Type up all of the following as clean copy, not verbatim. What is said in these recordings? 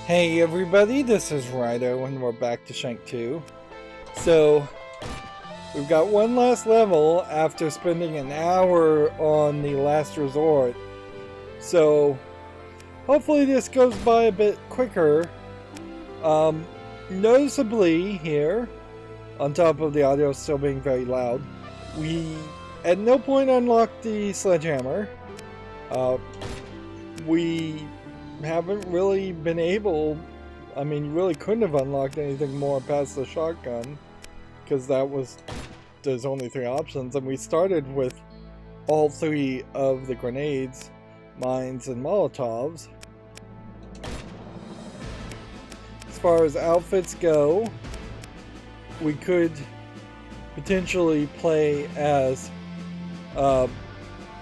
Hey everybody, this is Rydo and we're back to Shank 2. So, we've got one last level after spending an hour on the last resort. So, hopefully this goes by a bit quicker. Noticeably here, on top of the audio still being very loud, we at no point unlocked the sledgehammer. We haven't really been able, I mean, you really couldn't have unlocked anything more past the shotgun, because there's only 3 options, and we started with all 3 of the grenades, mines, and molotovs. As far as outfits go, we could potentially play as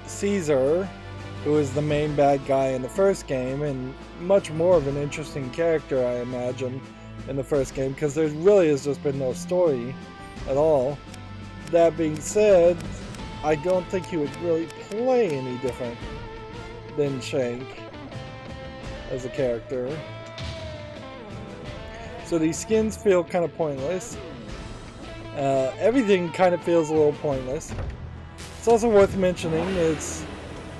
Caesar, who is the main bad guy in the first game, and much more of an interesting character, I imagine, in the first game, because there really has just been no story at all. That being said, I don't think he would really play any different than Shank as a character. So these skins feel kind of pointless. Everything kind of feels a little pointless. It's also worth mentioning it's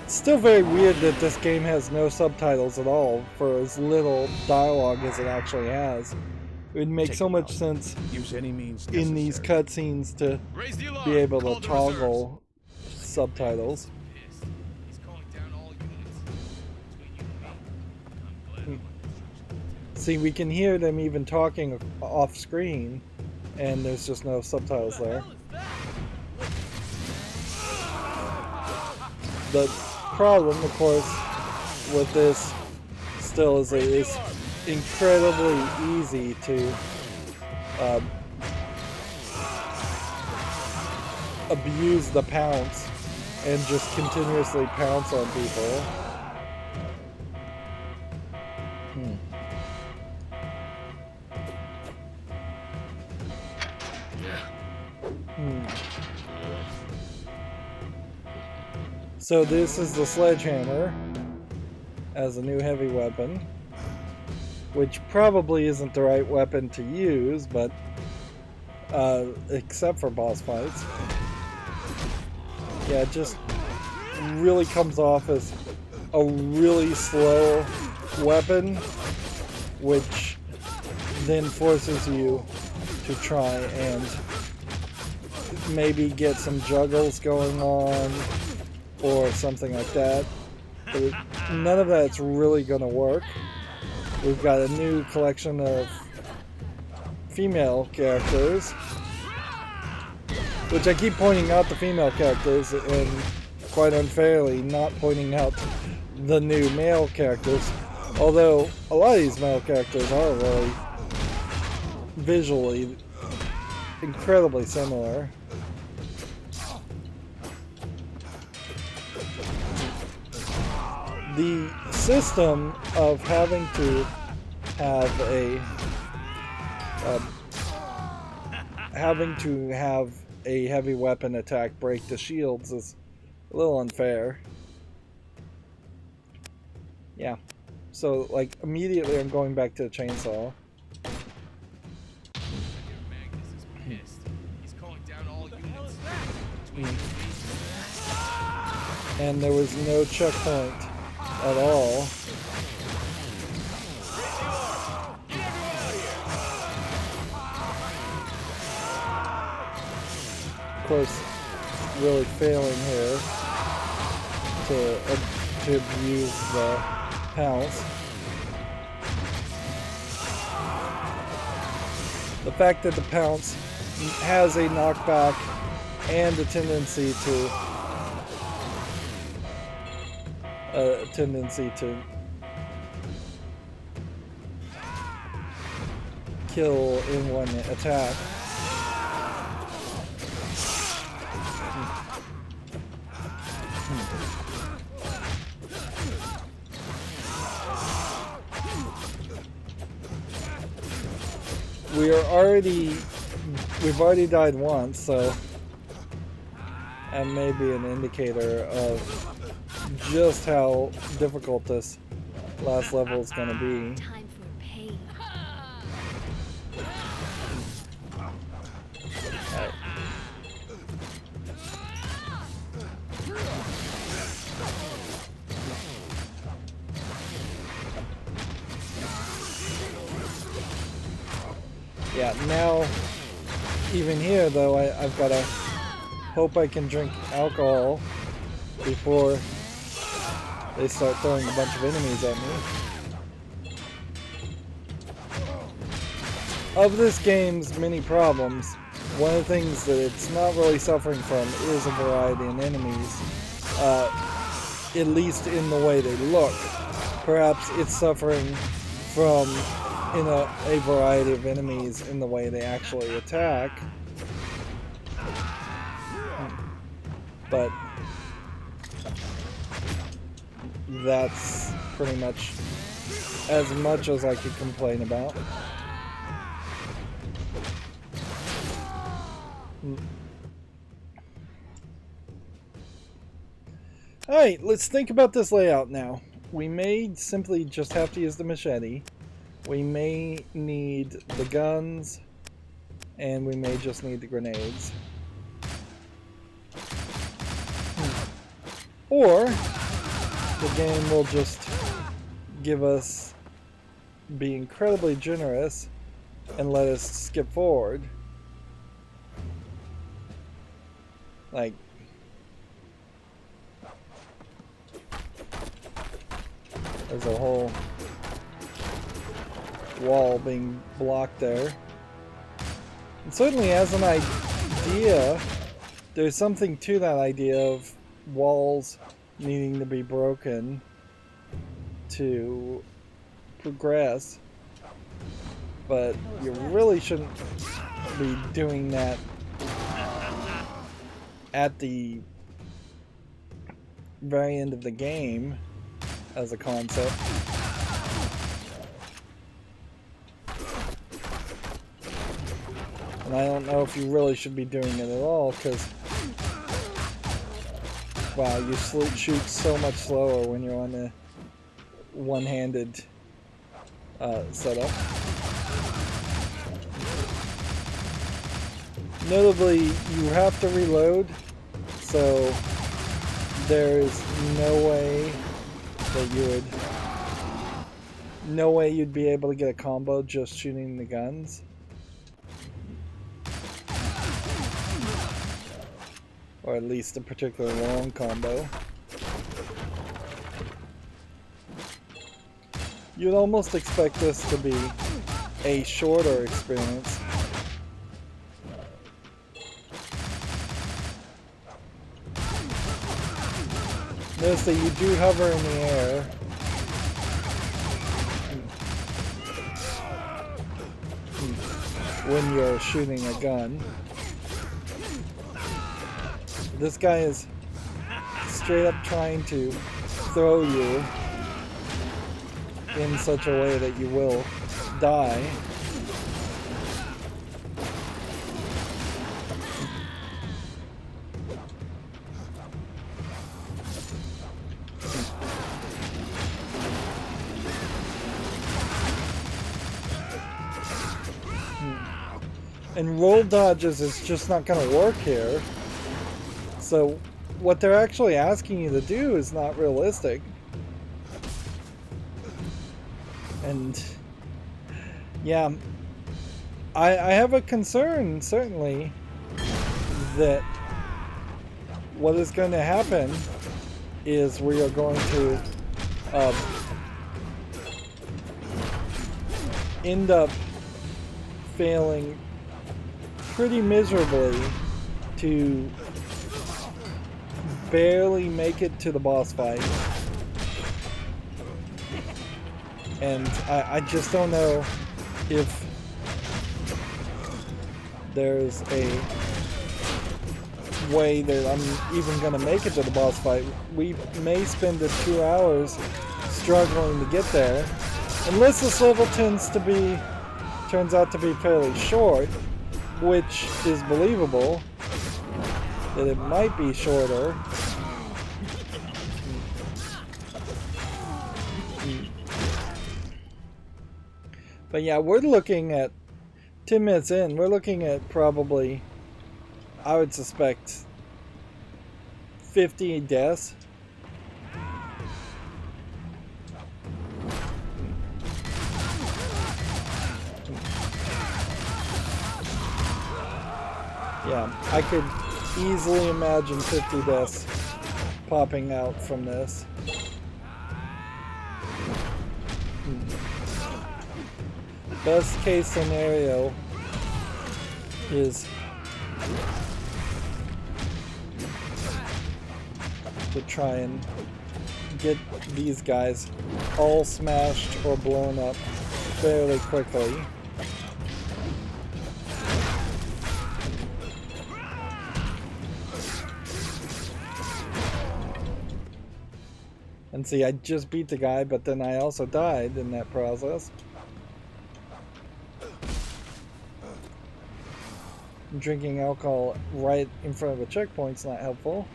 still very weird that this game has no subtitles at all for as little dialogue as it actually has. It would make so much sense in these cutscenes to be able to toggle subtitles. See, we can hear them even talking off screen, and there's just no subtitles there. The problem, of course, with this still is it is incredibly easy to abuse the pounce and just continuously pounce on people. So this is the sledgehammer as a new heavy weapon, which probably isn't the right weapon to use, but except for boss fights. Yeah, it just really comes off as a really slow weapon, which then forces you to try and maybe get some juggles going on or something like that. But none of that's really gonna work. We've got a new collection of female characters, which I keep pointing out the female characters and quite unfairly not pointing out the new male characters, although a lot of these male characters are really visually incredibly similar. The system of having to have a heavy weapon attack break the shields is a little unfair. Yeah. So, like, immediately I'm going back to the chainsaw. And there was no checkpoint at all. Of course, really failing here to abuse the pounce. The fact that the pounce has a knockback and a tendency to kill in one attack. We've already died once, so that may be an indicator of just how difficult this last level is going to be. Time for pain. Alright. Yeah, now, even here though, I've got to hope I can drink alcohol before they start throwing a bunch of enemies at me. Of this game's many problems, one of the things that it's not really suffering from is a variety in enemies, at least in the way they look. Perhaps it's suffering from a variety of enemies in the way they actually attack. But that's pretty much as I could complain about. Alright, let's think about this layout now. We may simply just have to use the machete. We may need the guns, and we may just need the grenades. Or the game will just give us, be incredibly generous, and let us skip forward. Like, there's a whole wall being blocked there. And certainly as an idea, there's something to that idea of walls needing to be broken to progress, but you really shouldn't be doing that at the very end of the game as a concept. And I don't know if you really should be doing it at all, because wow, you shoot so much slower when you're on a one-handed setup. Notably, you have to reload, so there's no way that you'd be able to get a combo just shooting the guns. Or at least a particularly long combo. You'd almost expect this to be a shorter experience. Notice that you do hover in the air. When you're shooting a gun. This guy is straight up trying to throw you in such a way that you will die. And roll dodges is just not going to work here. So what they're actually asking you to do is not realistic. And yeah, I have a concern, certainly, that what is going to happen is we are going to end up failing pretty miserably to barely make it to the boss fight. And I just don't know if there's a way that I'm even going to make it to the boss fight. We may spend the 2 hours struggling to get there. Unless this level turns out to be fairly short, which is believable, that it might be shorter. But yeah, we're looking at 10 minutes in, we're looking at probably, I would suspect, 50 deaths. Yeah, I could easily imagine 50 deaths popping out from this. Best case scenario is to try and get these guys all smashed or blown up fairly quickly. And see, I just beat the guy, but then I also died in that process. Drinking alcohol right in front of a checkpoint's not helpful.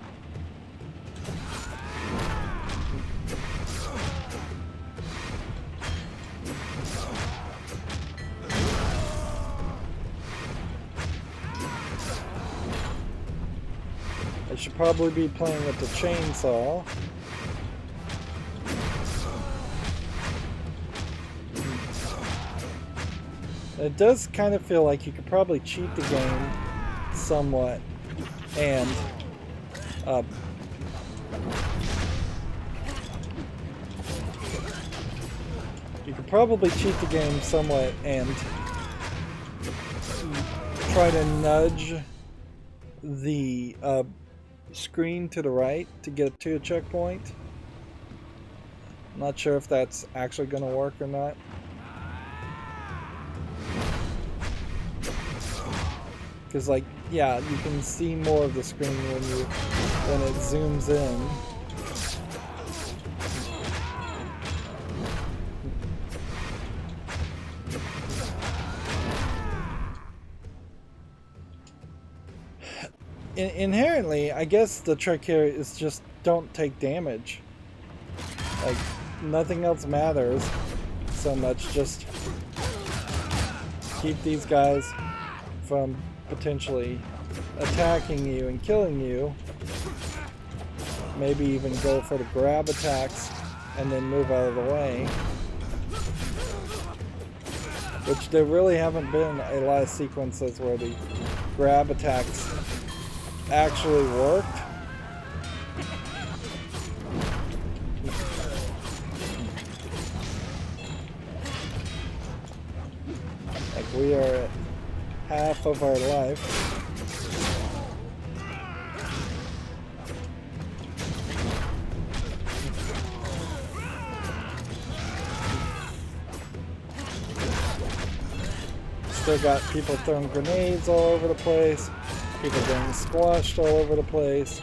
I should probably be playing with the chainsaw. It does kind of feel like you could probably cheat the game somewhat, and you could probably cheat the game somewhat and try to nudge the screen to the right to get to a checkpoint. I'm not sure if that's actually going to work or not. Because, like, yeah, you can see more of the screen when it zooms in. Inherently, I guess the trick here is just don't take damage. Like, nothing else matters so much. Just keep these guys from potentially attacking you and killing you. Maybe even go for the grab attacks and then move out of the way. Which there really haven't been a lot of sequences where the grab attacks actually worked. Like, we are at half of our life. Still got people throwing grenades all over the place, people getting squashed all over the place.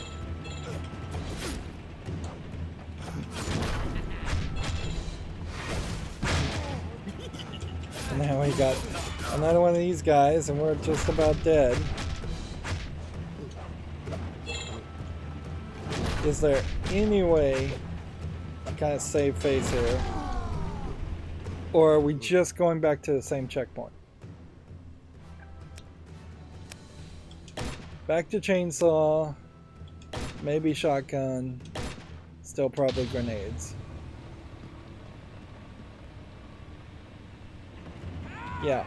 And now we got another one of these guys and we're just about dead. Is there any way to kind of save face here? Or are we just going back to the same checkpoint? Back to chainsaw, maybe shotgun, still probably grenades. Yeah,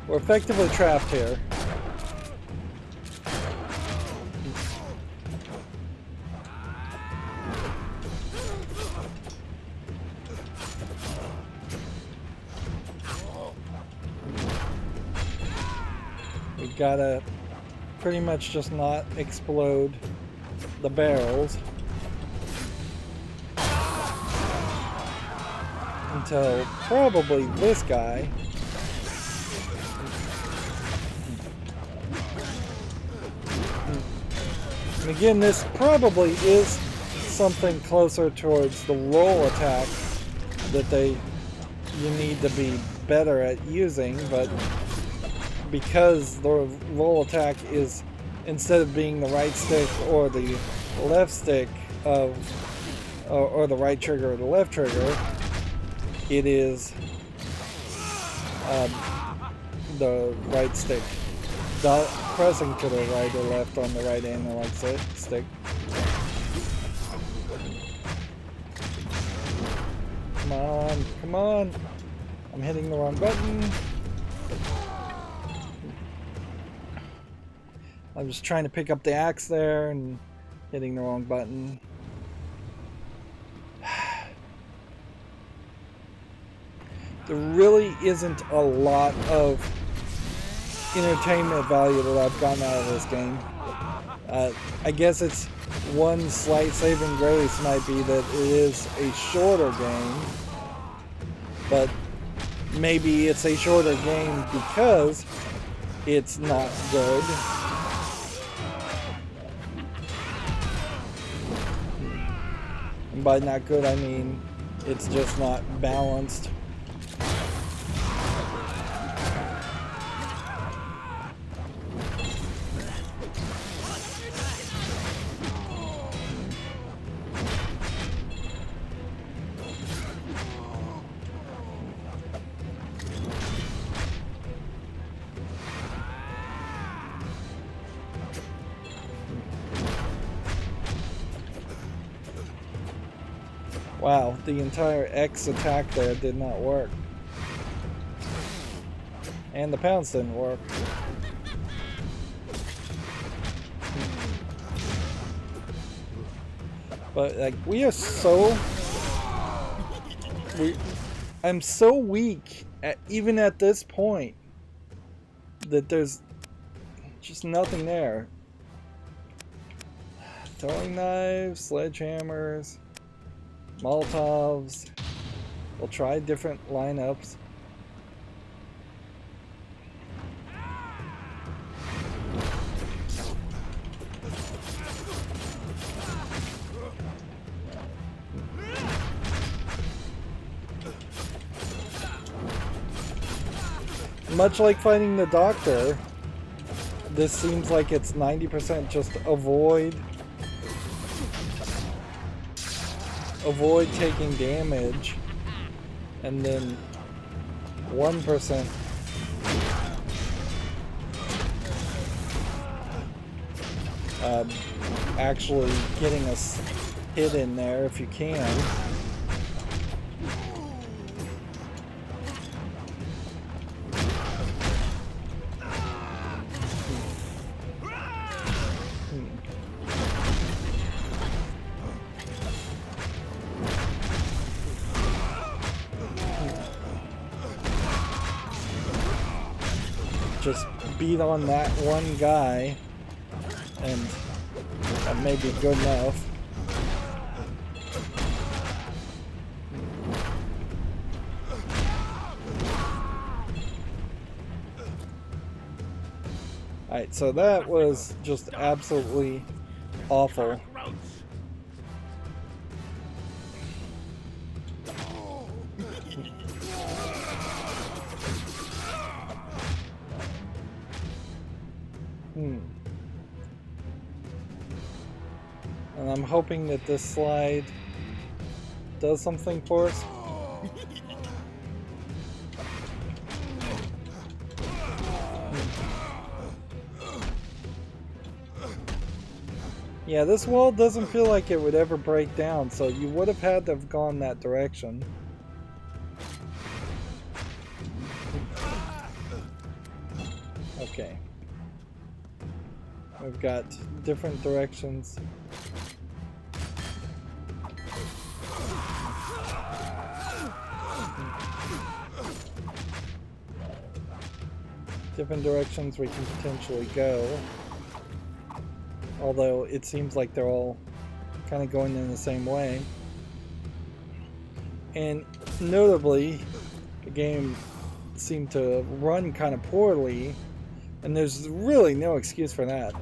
we're effectively trapped here. We gotta pretty much just not explode the barrels until probably this guy. And again, this probably is something closer towards the roll attack that you need to be better at using, but because the roll attack is, instead of being the right stick or the left stick of, or the right trigger or the left trigger, it is the right stick. Pressing to the right or left on the right analog stick. Come on, come on. I'm hitting the wrong button. I'm just trying to pick up the axe there and hitting the wrong button. There really isn't a lot of entertainment value that I've gotten out of this game. I guess it's one slight saving grace might be that it is a shorter game, but maybe it's a shorter game because it's not good. And by not good, I mean it's just not balanced. Wow, the entire X attack there did not work. And the pounce didn't work. But like we are so I'm so weak even at this point that there's just nothing there. Throwing knives, sledgehammers, Molotovs. We'll try different lineups. Much like fighting the doctor, this seems like it's 90% just avoid taking damage, and then 1% actually getting a hit in there if you can. Just beat on that one guy, and that may be good enough. Alright, so that was just absolutely awful. And I'm hoping that this slide does something for us. Yeah, this wall doesn't feel like it would ever break down, so you would have had to have gone that direction. Okay. We've got different directions. Different directions we can potentially go. Although it seems like they're all kind of going in the same way. And notably, the game seemed to run kind of poorly, and there's really no excuse for that.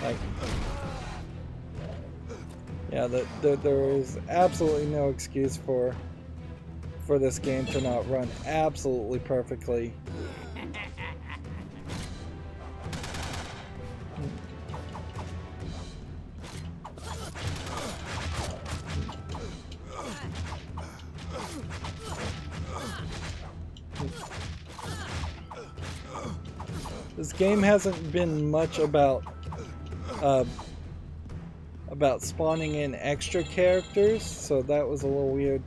Like, yeah, there is absolutely no excuse for this game to not run absolutely perfectly. This game hasn't been much about spawning in extra characters, so that was a little weird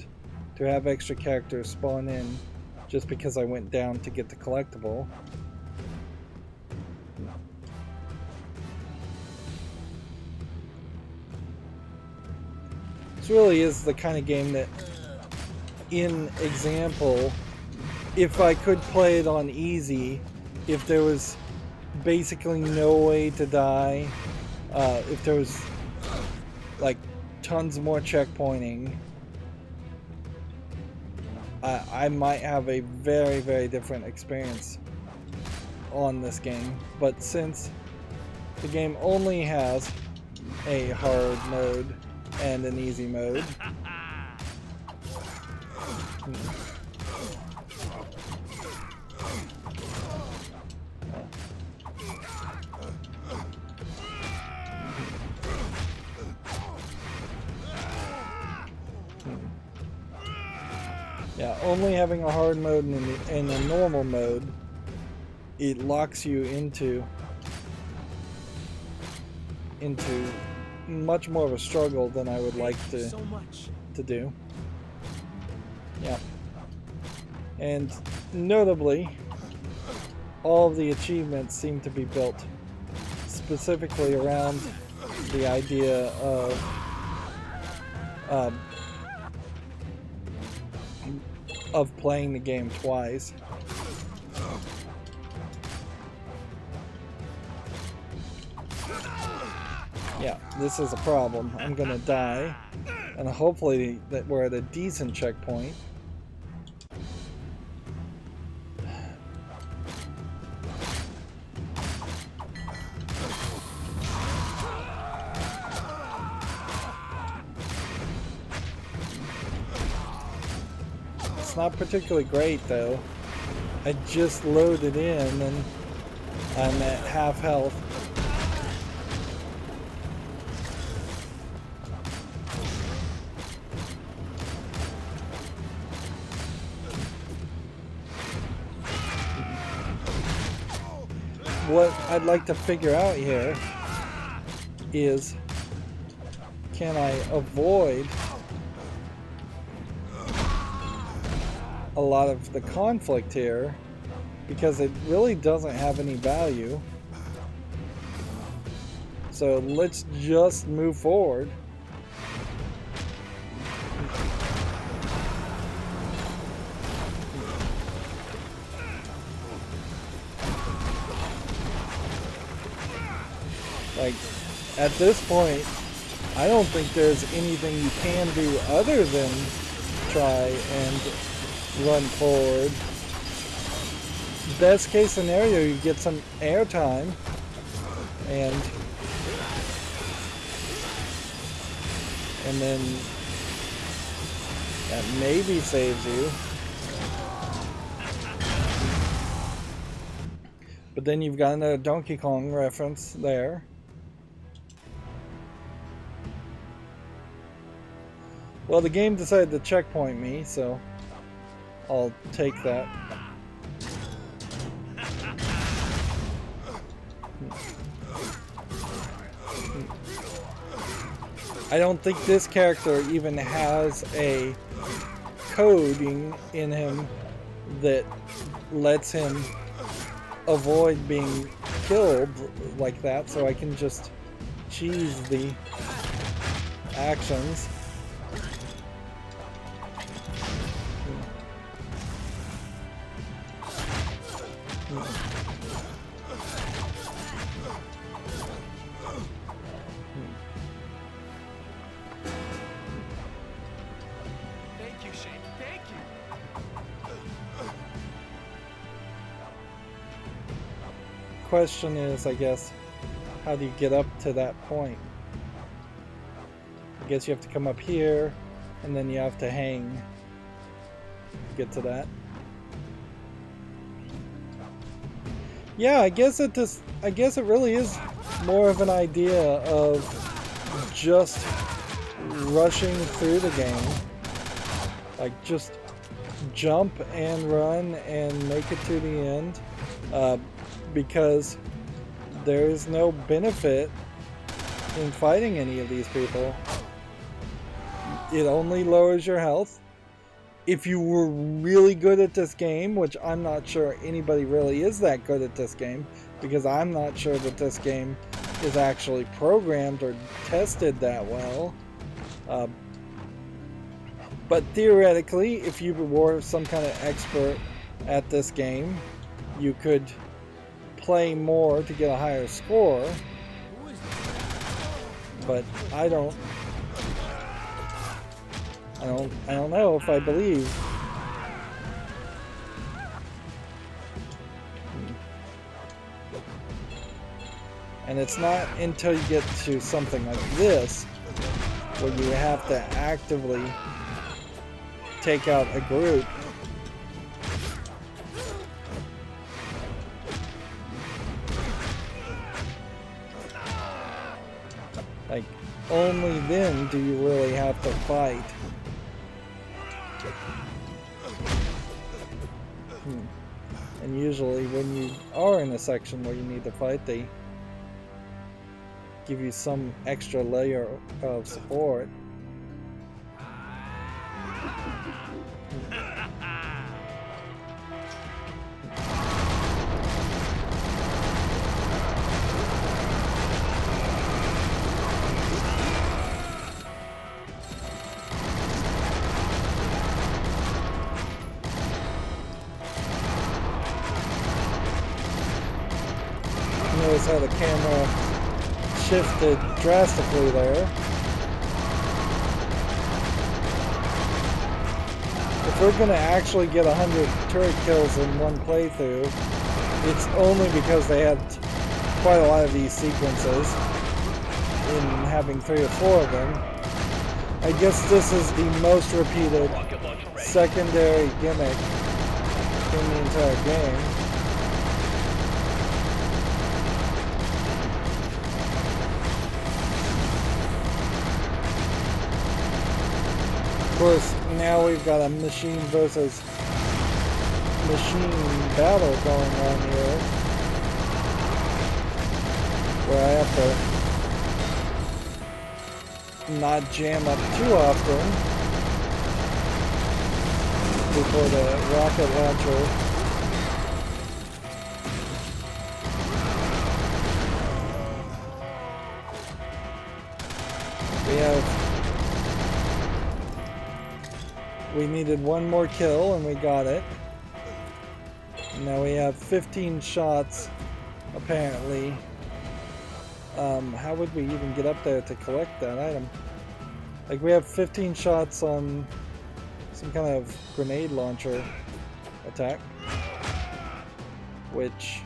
to have extra characters spawn in just because I went down to get the collectible. This really is the kind of game that, in example, if I could play it on easy, if there was basically no way to die, if there was like tons more checkpointing, I might have a very, very different experience on this game. But since the game only has a hard mode and an easy mode, yeah, only having a hard mode and a normal mode, it locks you into much more of a struggle than I would like to do. Yeah. And notably, all of the achievements seem to be built specifically around the idea of playing the game twice. Yeah, this is a problem. I'm gonna die, and hopefully that we're at a decent checkpoint. It's not particularly great though. I just loaded in and I'm at half health. What I'd like to figure out here is, can I avoid a lot of the conflict here, because it really doesn't have any value. So let's just move forward. Like, at this point, I don't think there's anything you can do other than try and run forward. Best case scenario, you get some airtime and then that maybe saves you. But then you've got another Donkey Kong reference there. Well, the game decided to checkpoint me, so I'll take that. I don't think this character even has a coding in him that lets him avoid being killed like that, so I can just cheese the actions. Thank you, Shank. Thank you. Question is, I guess, how do you get up to that point? I guess you have to come up here, and then you have to hang to get to that. Yeah, I guess it really is more of an idea of just rushing through the game. Like, just jump and run and make it to the end, because there is no benefit in fighting any of these people. It only lowers your health. If you were really good at this game, which I'm not sure anybody really is that good at this game, because I'm not sure that this game is actually programmed or tested that well. But theoretically, if you were some kind of expert at this game, you could play more to get a higher score. But I don't know if I believe. And it's not until you get to something like this where you have to actively take out a group. Like, only then do you really have to fight. And usually when you are in a section where you need to fight, they give you some extra layer of support. Notice how the camera shifted drastically there. If we're going to actually get 100 turret kills in one playthrough, it's only because they had quite a lot of these sequences in having 3 or 4 of them. I guess this is the most repeated secondary gimmick in the entire game. Of course, now we've got a machine versus machine battle going on here, where I have to not jam up too often before the rocket launcher we needed one more kill and we got it. Now we have 15 shots apparently. How would we even get up there to collect that item? Like, we have 15 shots on some kind of grenade launcher attack, which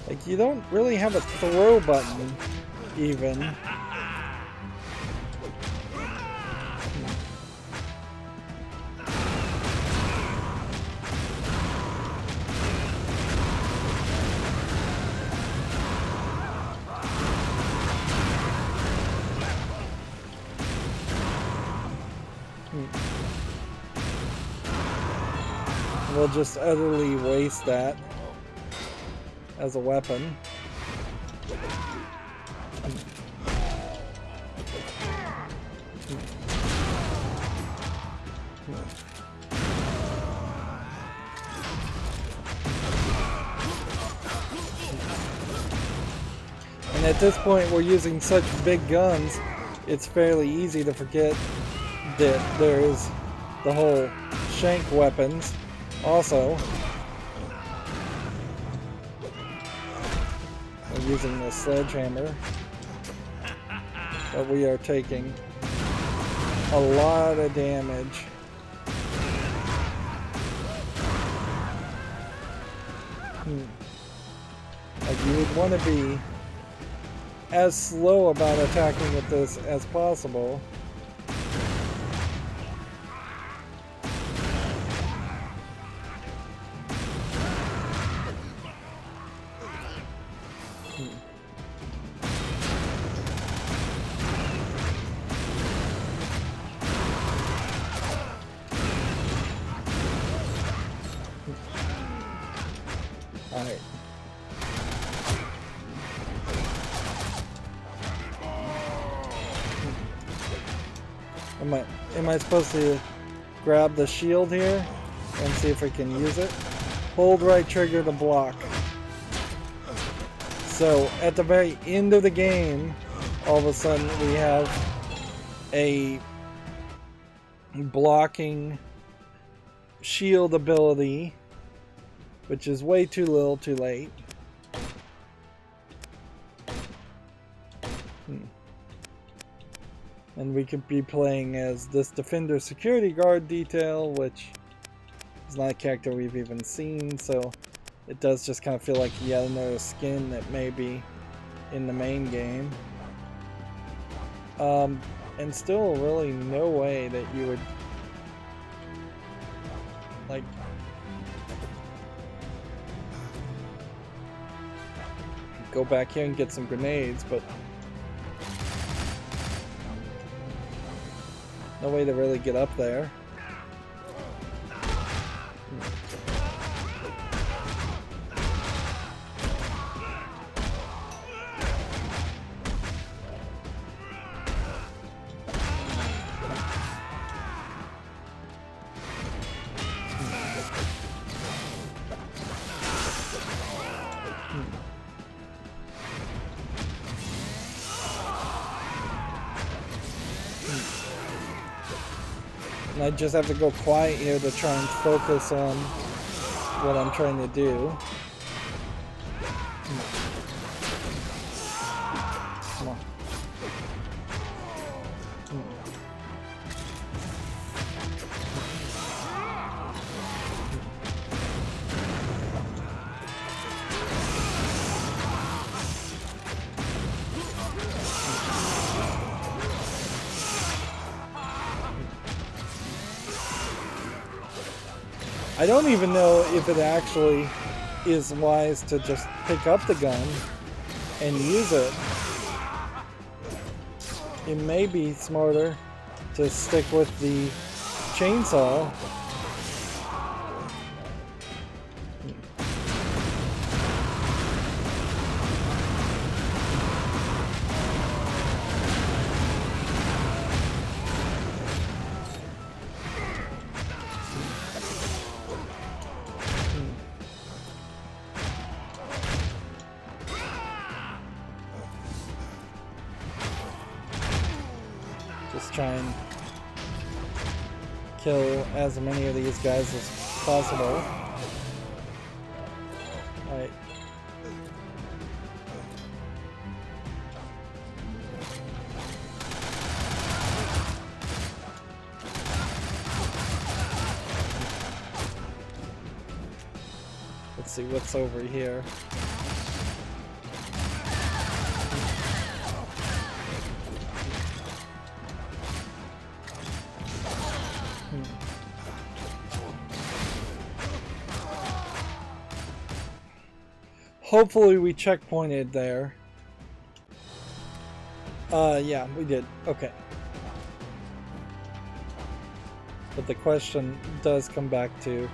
like, you don't really have a throw button even. We'll just utterly waste that as a weapon. And at this point we're using such big guns, it's fairly easy to forget that there is the whole Shank weapons also. We're using the sledgehammer, but we are taking a lot of damage. Like, you would want to be as slow about attacking with this as possible. Alright. Am I supposed to grab the shield here and see if I can use it? Hold right trigger to block. So at the very end of the game, all of a sudden we have a blocking shield ability, which is way too little too late. And we could be playing as this Defender Security Guard detail, which is not a character we've even seen, so it does just kind of feel like yet another skin that may be in the main game. And still really no way that you would like go back here and get some grenades, but no way to really get up there. And I just have to go quiet here to try and focus on what I'm trying to do. Come on. I don't even know if it actually is wise to just pick up the gun and use it. It may be smarter to stick with the chainsaw. Try and kill as many of these guys as possible. Alright. Let's see what's over here. Hopefully we checkpointed there. Yeah, we did. Okay. But the question does come back to,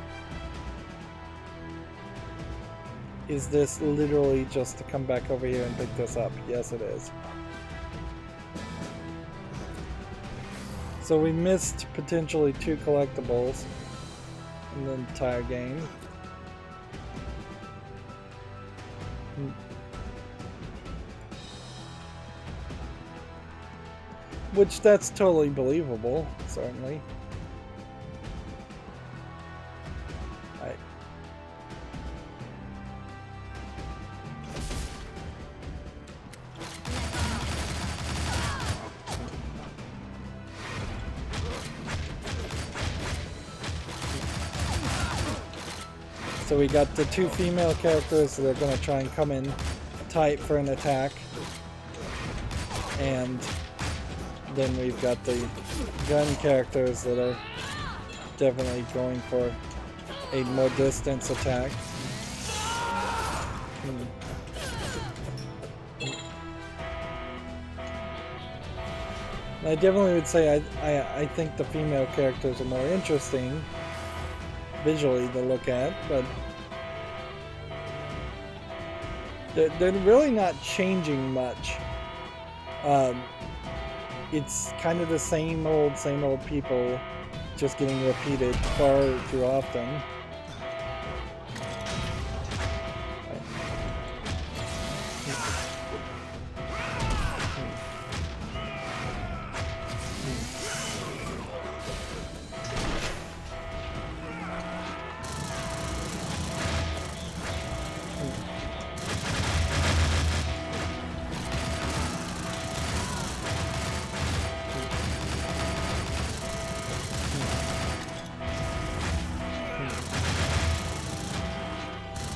is this literally just to come back over here and pick this up? Yes, it is. So we missed potentially 2 collectibles in the entire game. Which, that's totally believable, certainly. Right. So we got the 2 female characters that are going to try and come in tight for an attack. And then we've got the gun characters that are definitely going for a more distance attack. I definitely would say I think the female characters are more interesting visually to look at, but they're really not changing much. It's kind of the same old people, just getting repeated far too often.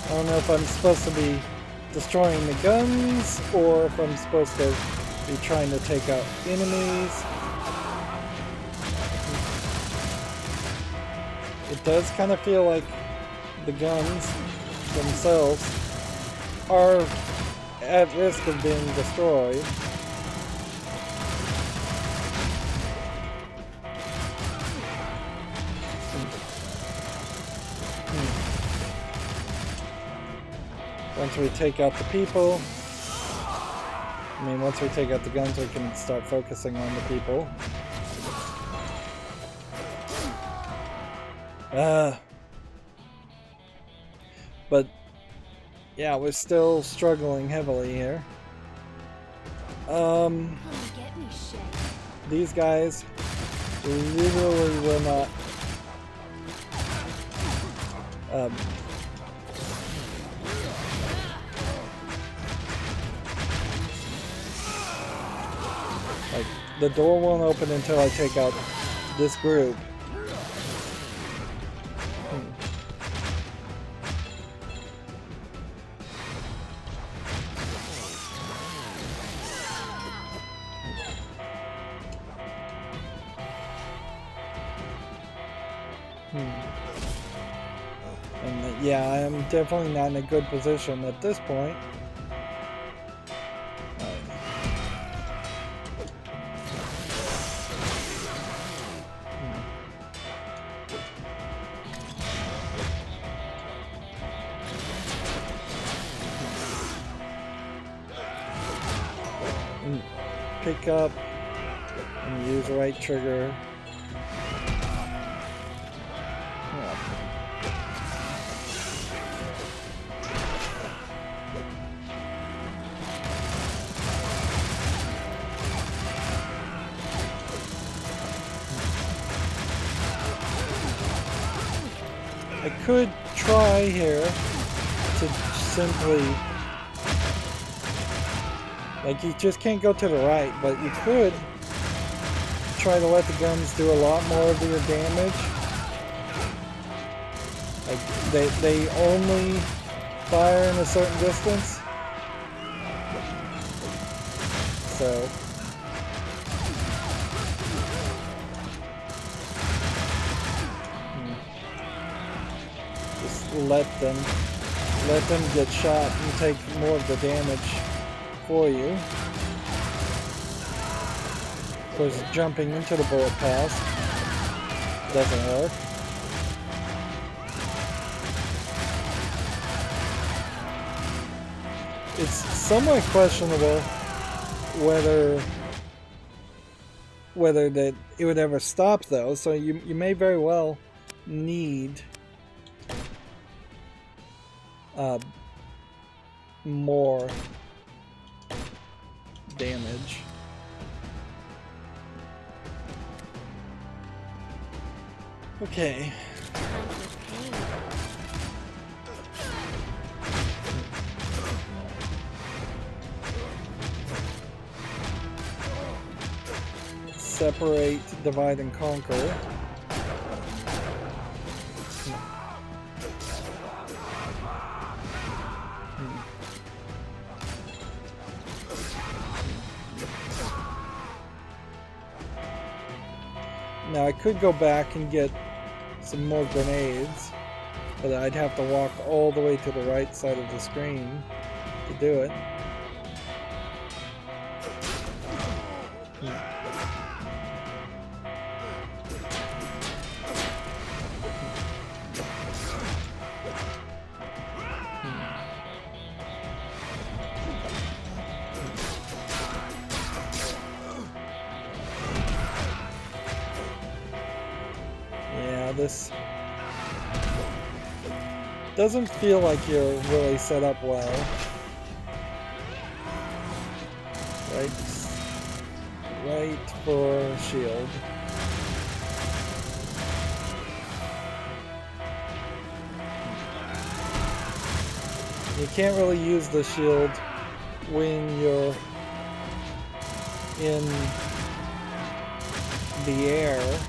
I don't know if I'm supposed to be destroying the guns or if I'm supposed to be trying to take out enemies. It does kind of feel like the guns themselves are at risk of being destroyed. Once we take out the people, once we take out the guns, we can start focusing on the people. But yeah, we're still struggling heavily here. These guys literally will not like, the door won't open until I take out this group. And yeah, I am definitely not in a good position at this point. Pick up and use the right trigger. I could try here to simply, like, you just can't go to the right, but you could try to let the guns do a lot more of your damage. Like, they only fire in a certain distance. So just let them get shot and take more of the damage for you. Of course, jumping into the bullet path doesn't work. It's somewhat questionable whether that it would ever stop, though. So you may very well need more damage. Okay. Separate, divide, and conquer. Now I could go back and get some more grenades, but I'd have to walk all the way to the right side of the screen to do it. this doesn't feel like you're really set up well. Right for shield. You can't really use the shield when you're in the air.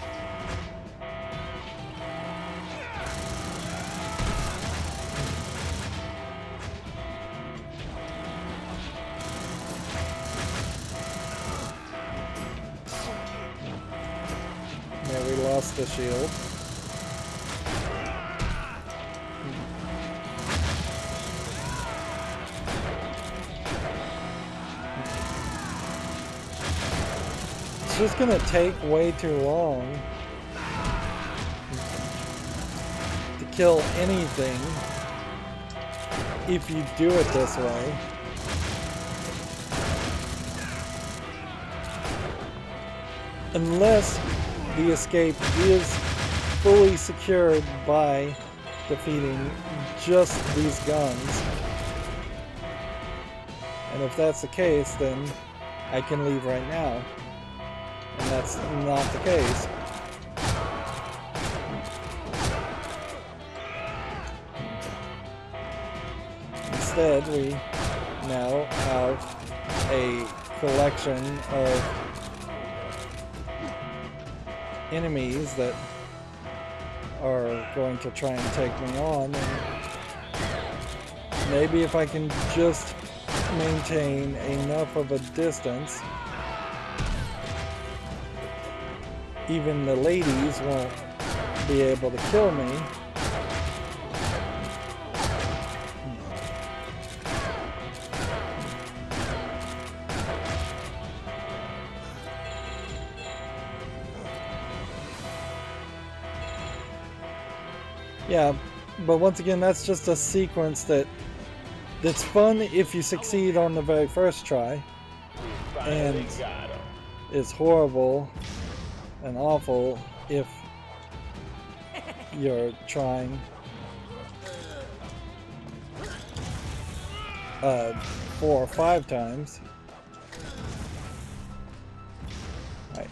Yeah, we lost the shield. It's just gonna take way too long to kill anything if you do it this way. Unless the escape is fully secured by defeating just these guns. And if that's the case, then I can leave right now. And that's not the case. Instead, we now have a collection of enemies that are going to try and take me on, and maybe if I can just maintain enough of a distance, even the ladies won't be able to kill me. Yeah, but once again, that's just a sequence that's fun if you succeed on the very first try, and is horrible and awful if you're trying 4 or 5 times. Right.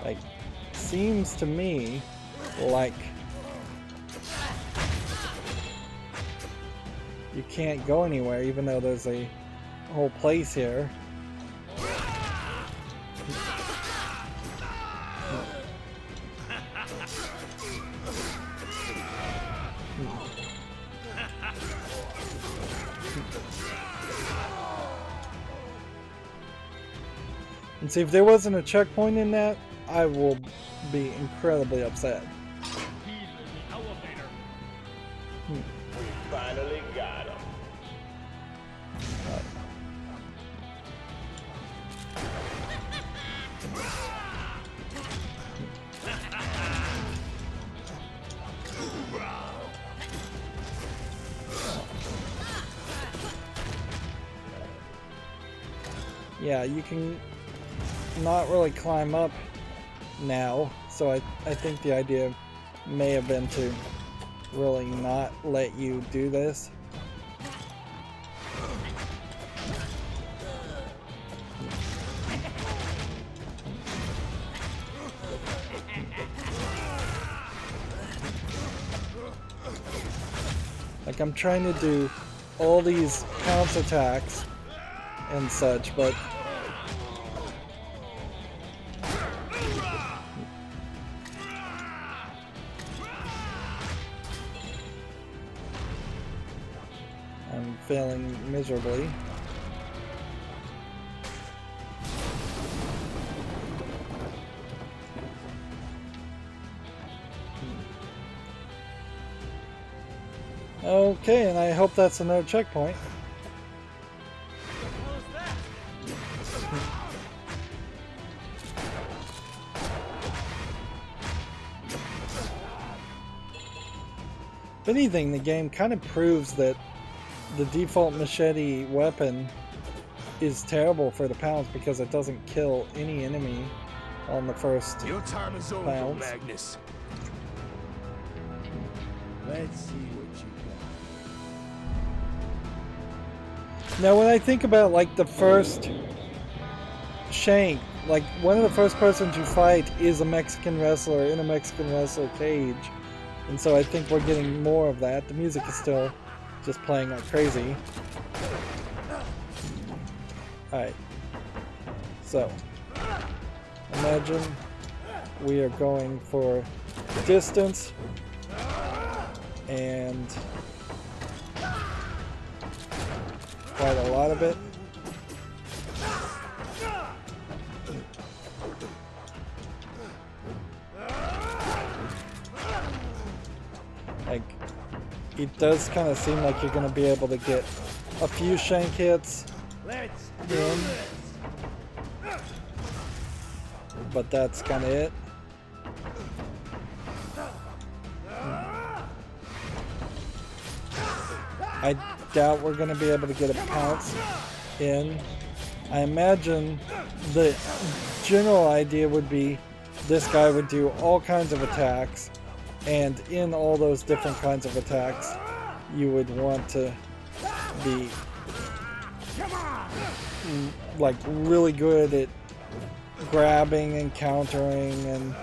Like, seems to me like you can't go anywhere, even though there's a whole place here. And see, if there wasn't a checkpoint in that, I will be incredibly upset. He's in the elevator. We finally got him. Yeah, you can not really climb up now, so I think the idea may have been to really not let you do this. Like, I'm trying to do all these pounce attacks and such, but I'm failing miserably. Okay, and I hope that's another checkpoint. If anything, the game kind of proves that the default machete weapon is terrible for the pounce because it doesn't kill any enemy on the first Your time is over, pounce. Magnus. Let's see what you got. Now, when I think about like the first Shank, like one of the first persons you fight is a Mexican wrestler in a Mexican wrestler cage, and so I think we're getting more of that. The music is still just playing like crazy. Alright, so imagine we are going for distance and quite a lot of it. Like, it does kind of seem like you're going to be able to get a few Shank hits in, but that's kind of it. I doubt we're going to be able to get a pounce in. I imagine the general idea would be this guy would do all kinds of attacks, and in all those different kinds of attacks you would want to be like really good at grabbing and countering and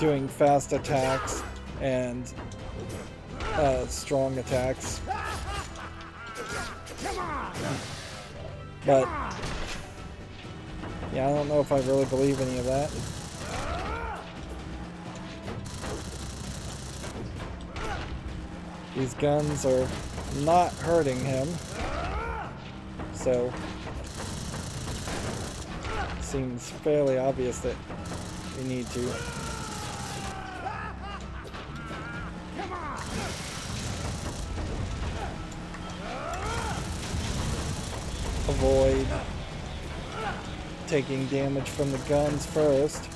doing fast attacks and strong attacks. But yeah, I don't know if I really believe any of that. These guns are not hurting him, so it seems fairly obvious that we need to avoid taking damage from the guns first.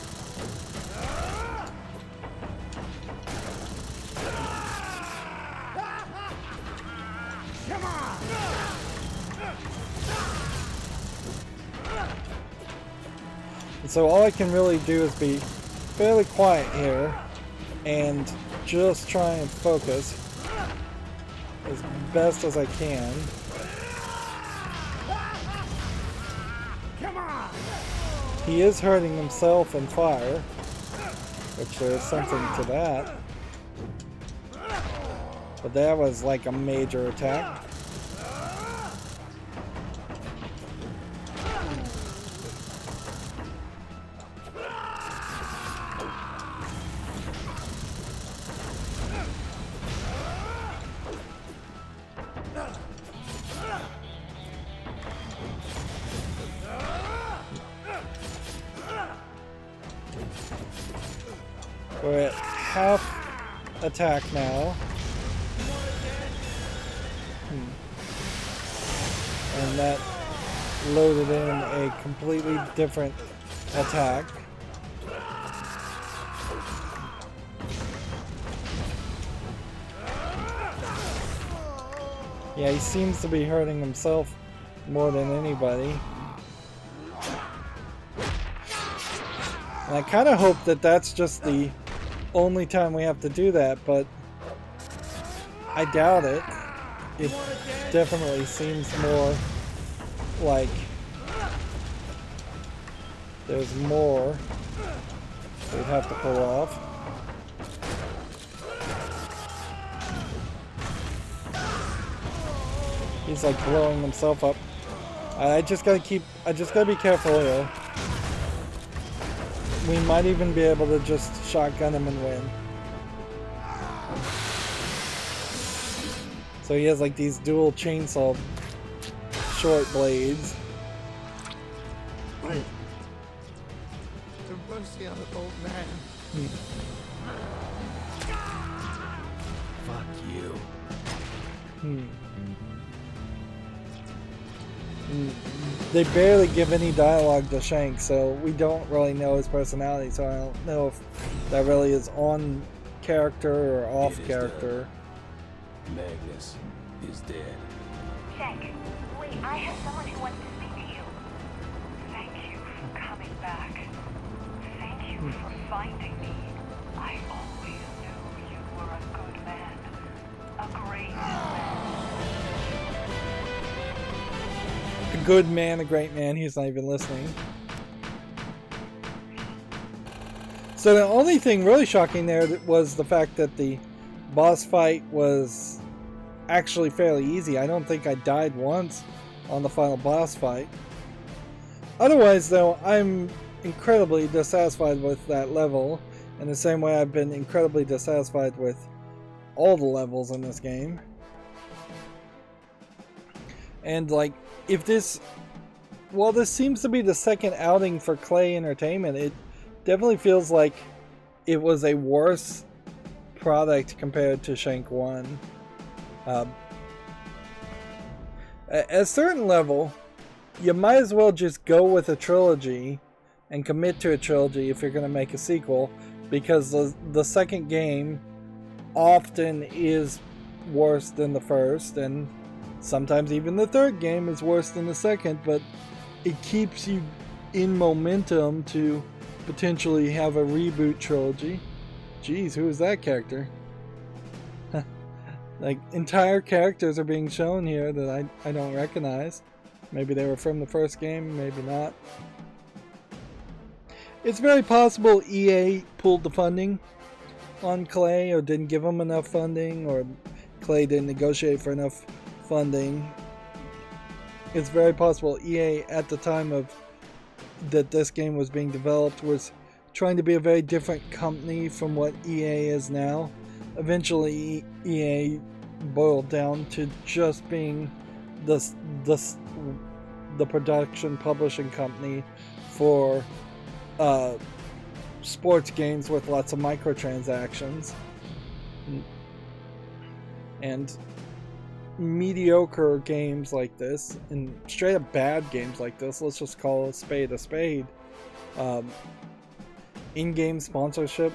So all I can really do is be fairly quiet here and just try and focus as best as I can. He is hurting himself in fire, which there's something to that. But that was like a major attack. We're at half attack now. And that loaded in a completely different attack. Yeah, he seems to be hurting himself more than anybody. And I kind of hope that that's just the only time we have to do that, but I doubt it. It definitely seems more like there's more we'd have to pull off. He's like blowing himself up. I just gotta be careful here. We might even be able to just shotgun him and win. So he has like these dual chainsaw short blades. Have mercy on the old man. Fuck you. They barely give any dialogue to Shank, so we don't really know his personality, so I don't know if that really is on character or off character. Magnus is dead. Shank, wait, I have someone who wants to speak to you. back. Thank you for finding me. I always knew you were a good man. A great man. A good man, a great man. He's not even listening. So the only thing really shocking there was the fact that the boss fight was actually fairly easy. I don't think I died once on the final boss fight. Otherwise, though, I'm incredibly dissatisfied with that level, in the same way I've been incredibly dissatisfied with all the levels in this game. And like, if this, well, this seems to be the second outing for Clay Entertainment, it definitely feels like it was a worse product compared to Shank 1. At a certain level, you might as well just go with a trilogy and commit to a trilogy if you're going to make a sequel, because the second game often is worse than the first, and sometimes even the third game is worse than the second, but it keeps you in momentum to potentially have a reboot trilogy. Jeez, who is that character? Like, entire characters are being shown here that I don't recognize. Maybe they were from the first game, maybe not. It's very possible EA pulled the funding on Clay, or didn't give him enough funding, or Clay didn't negotiate for enough funding. It's very possible EA at the time of that this game was being developed was trying to be a very different company from what EA is now. Eventually EA boiled down to just being the production publishing company for sports games with lots of microtransactions and mediocre games like this, and straight up bad games like this. Let's just call a spade a spade. In-game sponsorship,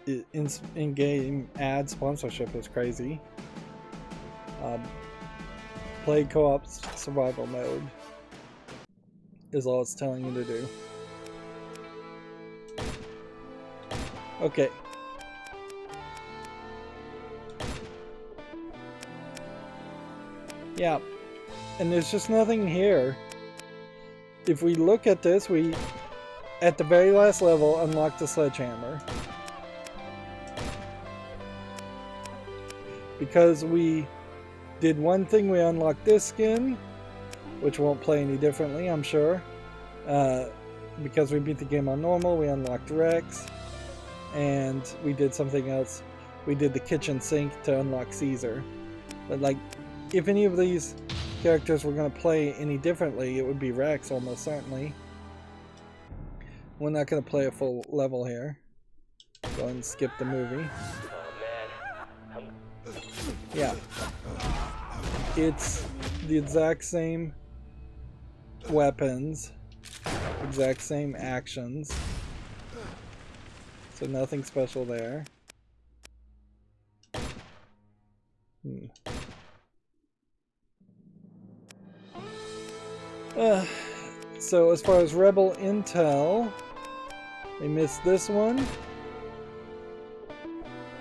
in-game ad sponsorship is crazy. Play co-op survival mode is all it's telling you to do. Okay. Yeah, and there's just nothing here. If we look at this, we, at the very last level, unlock the sledgehammer. Because we did one thing, we unlocked this skin, which won't play any differently, I'm sure. Because we beat the game on normal, we unlocked Rex, and we did something else. We did the kitchen sink to unlock Caesar. But like, if any of these characters were going to play any differently, it would be Rex, almost certainly. We're not going to play a full level here. Go ahead and skip the movie. Yeah. It's the exact same weapons, exact same actions. So nothing special there. So as far as Rebel Intel, we missed this one.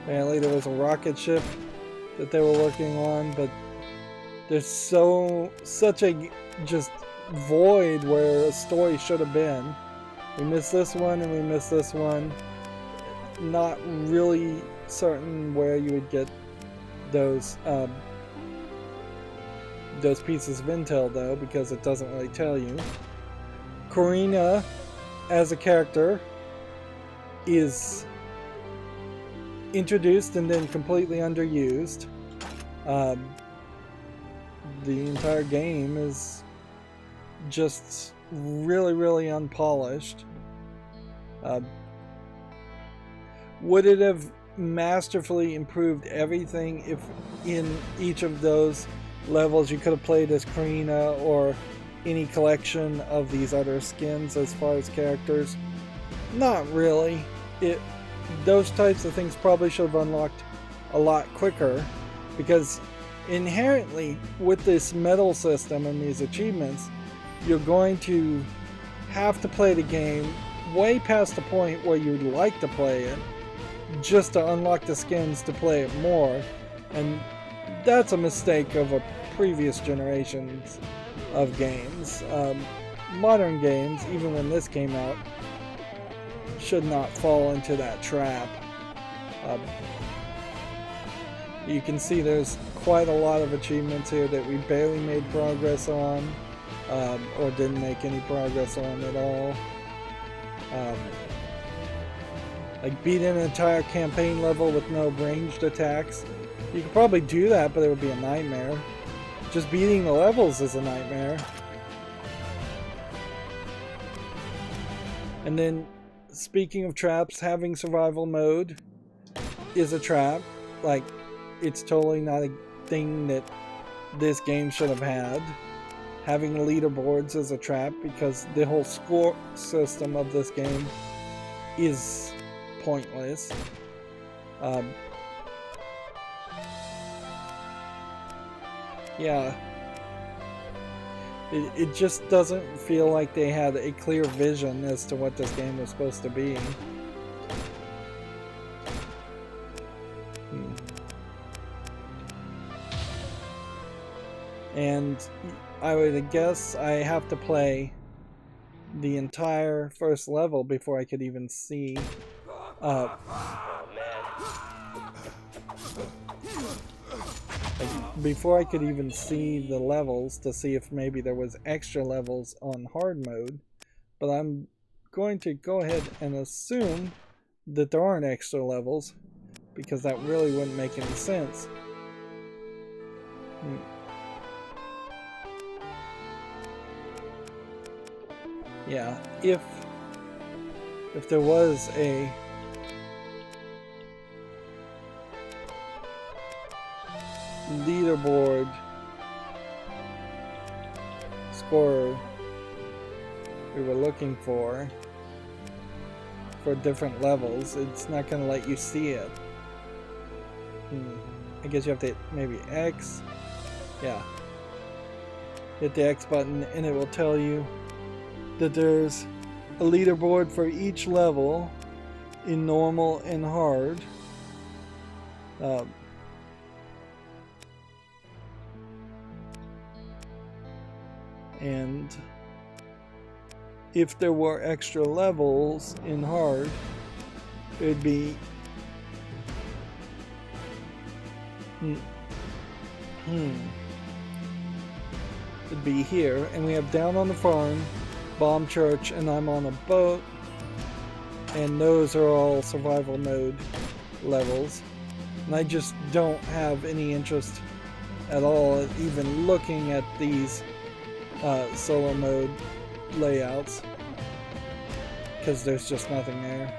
Apparently there was a rocket ship that they were working on, but there's such a just void where a story should have been. We missed this one and we missed this one. Not really certain where you would get those pieces of intel though, because it doesn't really tell you. Karina as a character is introduced and then completely underused. The entire game is just really unpolished. Would it have masterfully improved everything if in each of those levels you could have played as Karina or any collection of these other skins as far as characters? Not really. Those types of things probably should have unlocked a lot quicker, because inherently with this medal system and these achievements, you're going to have to play the game way past the point where you'd like to play it just to unlock the skins to play it more, and that's a mistake of a previous generations of games. Modern games, even when this came out, should not fall into that trap. You can see there's quite a lot of achievements here that we barely made progress on, or didn't make any progress on at all. Like beat an entire campaign level with no ranged attacks. You could probably do that, but it would be a nightmare. Just beating the levels is a nightmare. And then, speaking of traps, having survival mode is a trap. Like, it's totally not a thing that this game should have had. Having leaderboards is a trap because the whole score system of this game is pointless. Yeah. It just doesn't feel like they had a clear vision as to what this game was supposed to be. And I would guess I have to play the entire first level before I could even see before I could even see the levels to see if maybe there was extra levels on hard mode. But I'm going to go ahead and assume that there aren't extra levels, because that really wouldn't make any sense. Yeah, if there was a leaderboard score we were looking for different levels, it's not going to let you see it. I guess you have to hit maybe X. Yeah. Hit the X button and it will tell you that there's a leaderboard for each level in normal and hard. And if there were extra levels in hard, it'd be it'd be here, and we have Down on the Farm, Bomb Church, and I'm on a Boat, and those are all survival mode levels, and I just don't have any interest at all at even looking at these solo mode layouts, because there's just nothing there.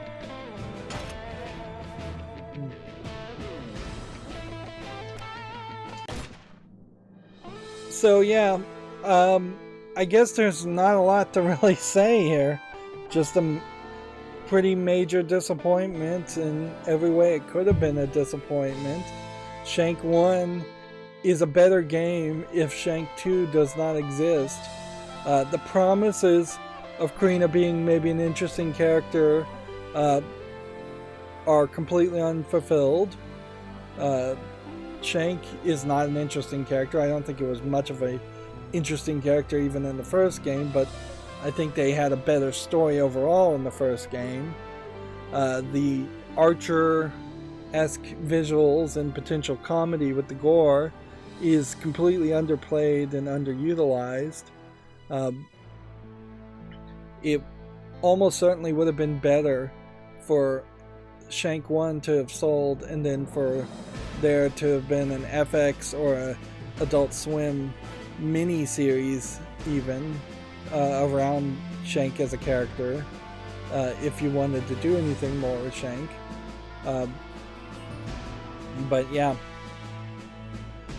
So yeah, I guess there's not a lot to really say here. Just a pretty major disappointment in every way it could have been a disappointment. Shank 1 is a better game if Shank 2 does not exist. The promises of Karina being maybe an interesting character are completely unfulfilled. Shank is not an interesting character. I don't think it was much of a interesting character even in the first game, but I think they had a better story overall in the first game. The Archer-esque visuals and potential comedy with the gore is completely underplayed and underutilized. It almost certainly would have been better for Shank 1 to have sold, and then for there to have been an FX or a Adult Swim mini-series even around Shank as a character, if you wanted to do anything more with Shank. But yeah,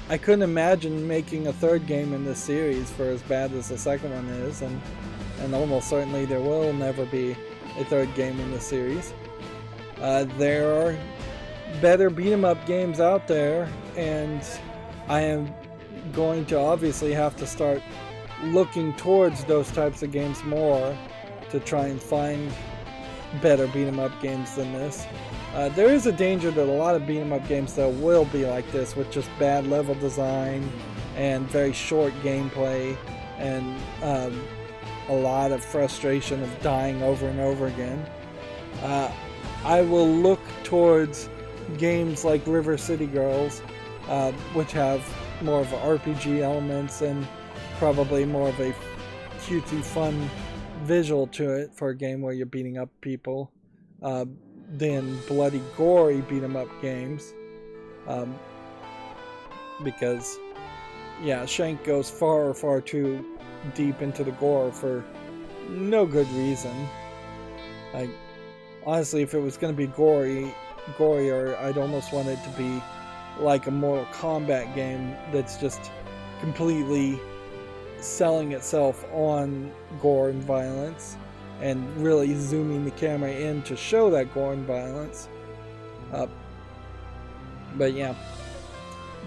I couldn't imagine making a third game in this series for as bad as the second one is, and almost certainly there will never be a third game in this series. There are better beat 'em up games out there, and I am going to obviously have to start looking towards those types of games more to try and find better beat 'em up games than this. There is a danger that a lot of beat 'em up games though will be like this, with just bad level design and very short gameplay and a lot of frustration of dying over and over again. I will look towards games like River City Girls, which have more of RPG elements and probably more of a cutesy fun visual to it for a game where you're beating up people, than bloody gory beat 'em up games, because yeah, Shank goes far too deep into the gore for no good reason. Like, honestly, if it was going to be gorier, I'd almost want it to be like a Mortal Kombat game that's just completely selling itself on gore and violence and really zooming the camera in to show that gore and violence. But yeah,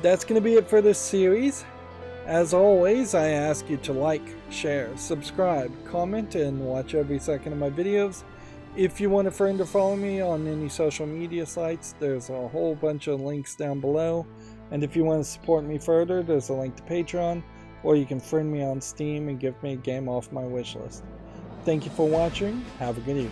that's going to be it for this series. As always, I ask you to like, share, subscribe, comment, and watch every second of my videos. If you want a friend or follow me on any social media sites, there's a whole bunch of links down below. And if you want to support me further, there's a link to Patreon, or you can friend me on Steam and give me a game off my wishlist. Thank you for watching. Have a good evening.